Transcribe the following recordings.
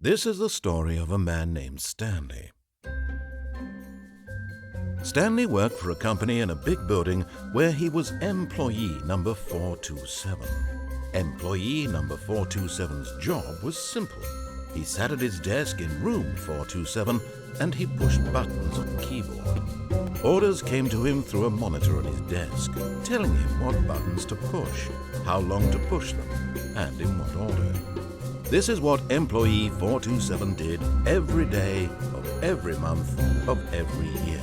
This is the story of a man named Stanley. Stanley worked for a company in a big building where he was employee number 427. Employee number 427's job was simple. He sat at his desk in room 427 and he pushed buttons on the keyboard. Orders came to him through a monitor on his desk, telling him what buttons to push, how long to push them, and in what order. This is what employee 427 did every day of every month of every year.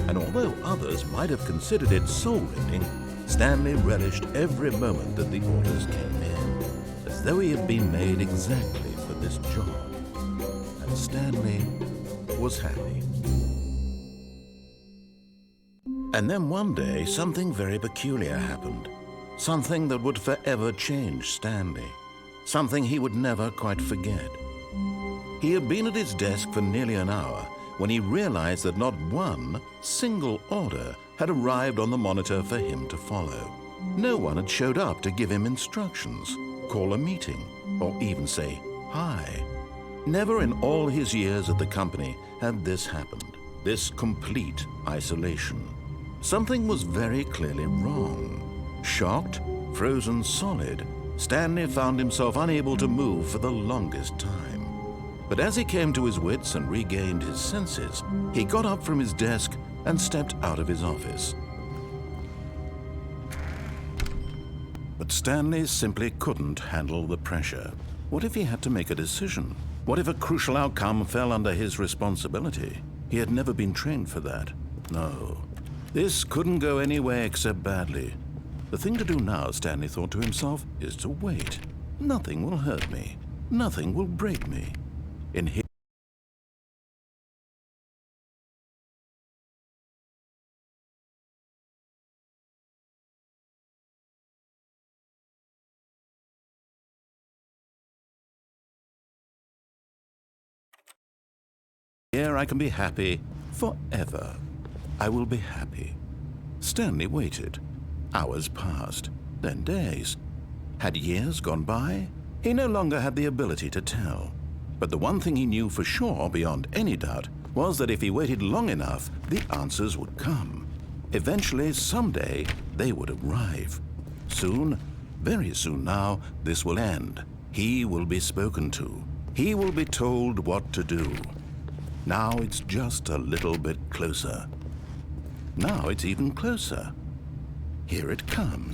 And although others might have considered it soul-rending, Stanley relished every moment that the orders came in, as though he had been made exactly for this job. And Stanley was happy. And then one day, something very peculiar happened. Something that would forever change Stanley. Something he would never quite forget. He had been at his desk for nearly an hour when he realized that not one single order had arrived on the monitor for him to follow. No one had showed up to give him instructions, call a meeting, or even say hi. Never in all his years at the company had this happened, this complete isolation. Something was very clearly wrong. Shocked, frozen solid, Stanley found himself unable to move for the longest time. But as he came to his wits and regained his senses, he got up from his desk and stepped out of his office. But Stanley simply couldn't handle the pressure. What if he had to make a decision? What if a crucial outcome fell under his responsibility? He had never been trained for that. No. This couldn't go any way except badly. The thing to do now, Stanley thought to himself, is to wait. Nothing will hurt me. Nothing will break me. In his here I can be happy forever. I will be happy. Stanley waited. Hours passed, then days. Had years gone by? He no longer had the ability to tell. But the one thing he knew for sure, beyond any doubt, was that if he waited long enough, the answers would come. Eventually, someday, they would arrive. Soon, very soon now, this will end. He will be spoken to. He will be told what to do. Now it's just a little bit closer. Now it's even closer. Here it comes.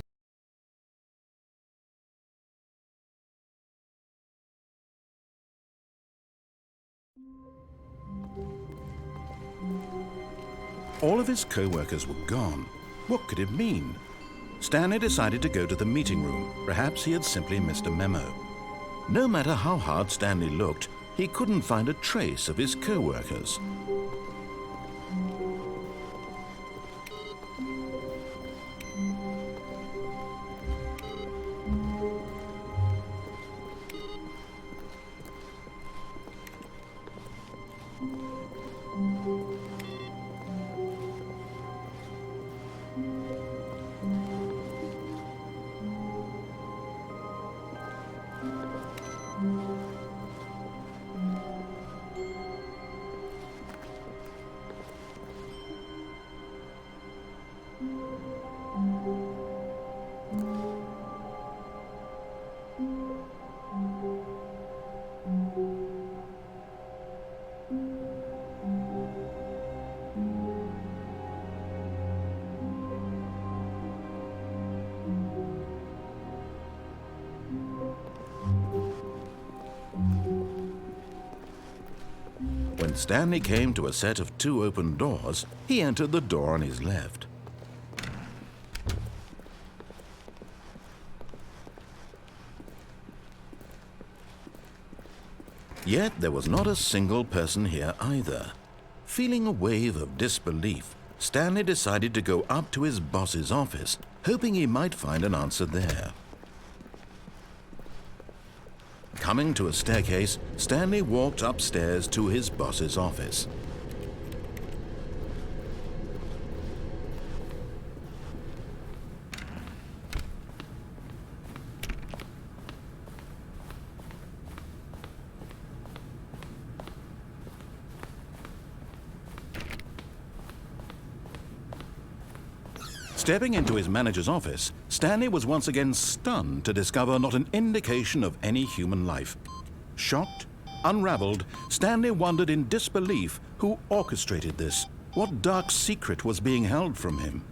All of his co-workers were gone. What could it mean? Stanley decided to go to the meeting room. Perhaps he had simply missed a memo. No matter how hard Stanley looked, he couldn't find a trace of his co-workers. When Stanley came to a set of 2 open doors, he entered the door on his left. Yet there was not a single person here either. Feeling a wave of disbelief, Stanley decided to go up to his boss's office, hoping he might find an answer there. Coming to a staircase, Stanley walked upstairs to his boss's office. Stepping into his manager's office, Stanley was once again stunned to discover not an indication of any human life. Shocked, unraveled, Stanley wondered in disbelief who orchestrated this. What dark secret was being held from him?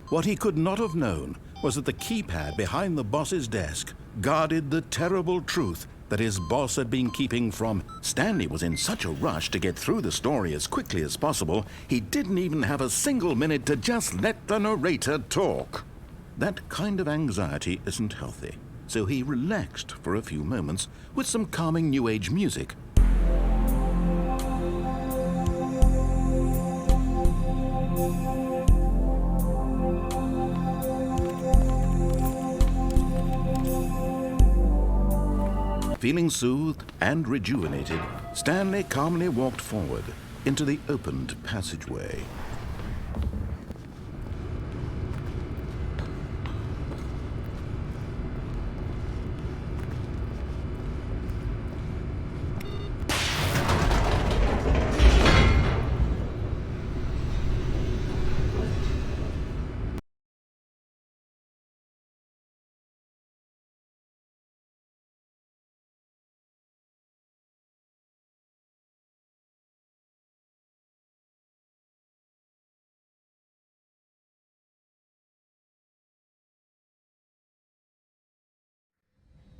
What he could not have known was that the keypad behind the boss's desk guarded the terrible truth that his boss had been keeping from. Stanley was in such a rush to get through the story as quickly as possible, he didn't even have a single minute to just let the narrator talk. That kind of anxiety isn't healthy, so he relaxed for a few moments with some calming New Age music. Feeling soothed and rejuvenated, Stanley calmly walked forward into the opened passageway.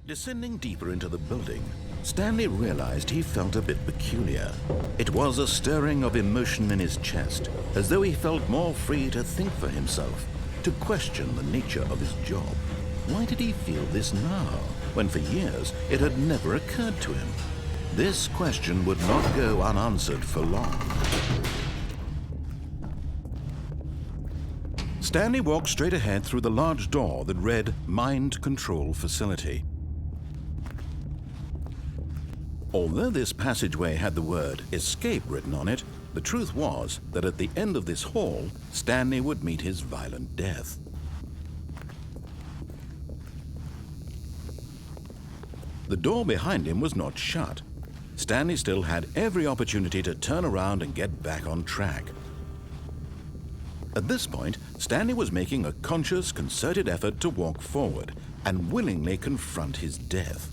Descending deeper into the building, Stanley realized he felt a bit peculiar. It was a stirring of emotion in his chest, as though he felt more free to think for himself, to question the nature of his job. Why did he feel this now, when for years it had never occurred to him? This question would not go unanswered for long. Stanley walked straight ahead through the large door that read Mind Control Facility. Although this passageway had the word escape written on it, the truth was that at the end of this hall, Stanley would meet his violent death. The door behind him was not shut. Stanley still had every opportunity to turn around and get back on track. At this point, Stanley was making a conscious, concerted effort to walk forward and willingly confront his death.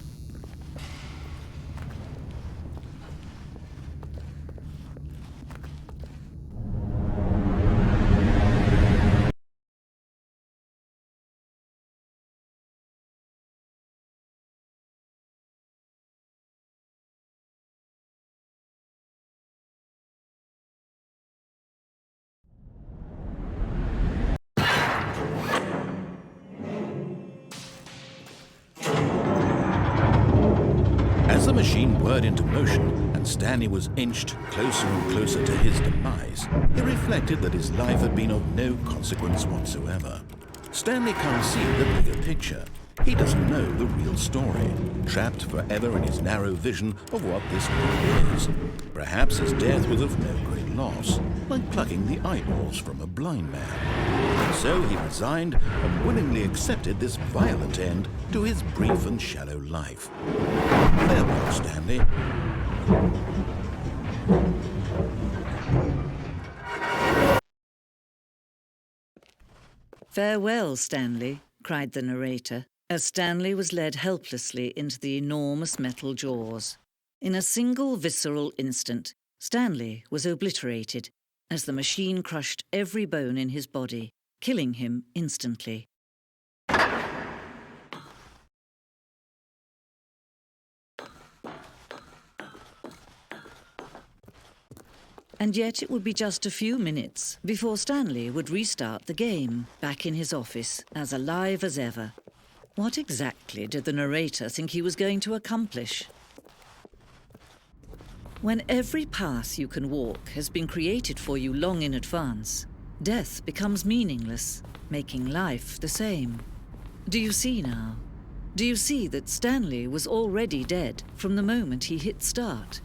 As the machine whirred into motion and Stanley was inched closer and closer to his demise, he reflected that his life had been of no consequence whatsoever. Stanley can't see the bigger picture. He doesn't know the real story, trapped forever in his narrow vision of what this world is. Perhaps his death was of no great loss, like plucking the eyeballs from a blind man. So he resigned and willingly accepted this violent end to his brief and shallow life. Farewell, Stanley. "Farewell, Stanley," cried the narrator, as Stanley was led helplessly into the enormous metal jaws. In a single visceral instant, Stanley was obliterated as the machine crushed every bone in his body, killing him instantly. And yet it would be just a few minutes before Stanley would restart the game, back in his office, as alive as ever. What exactly did the narrator think he was going to accomplish? When every path you can walk has been created for you long in advance, death becomes meaningless, making life the same. Do you see now? Do you see that Stanley was already dead from the moment he hit start?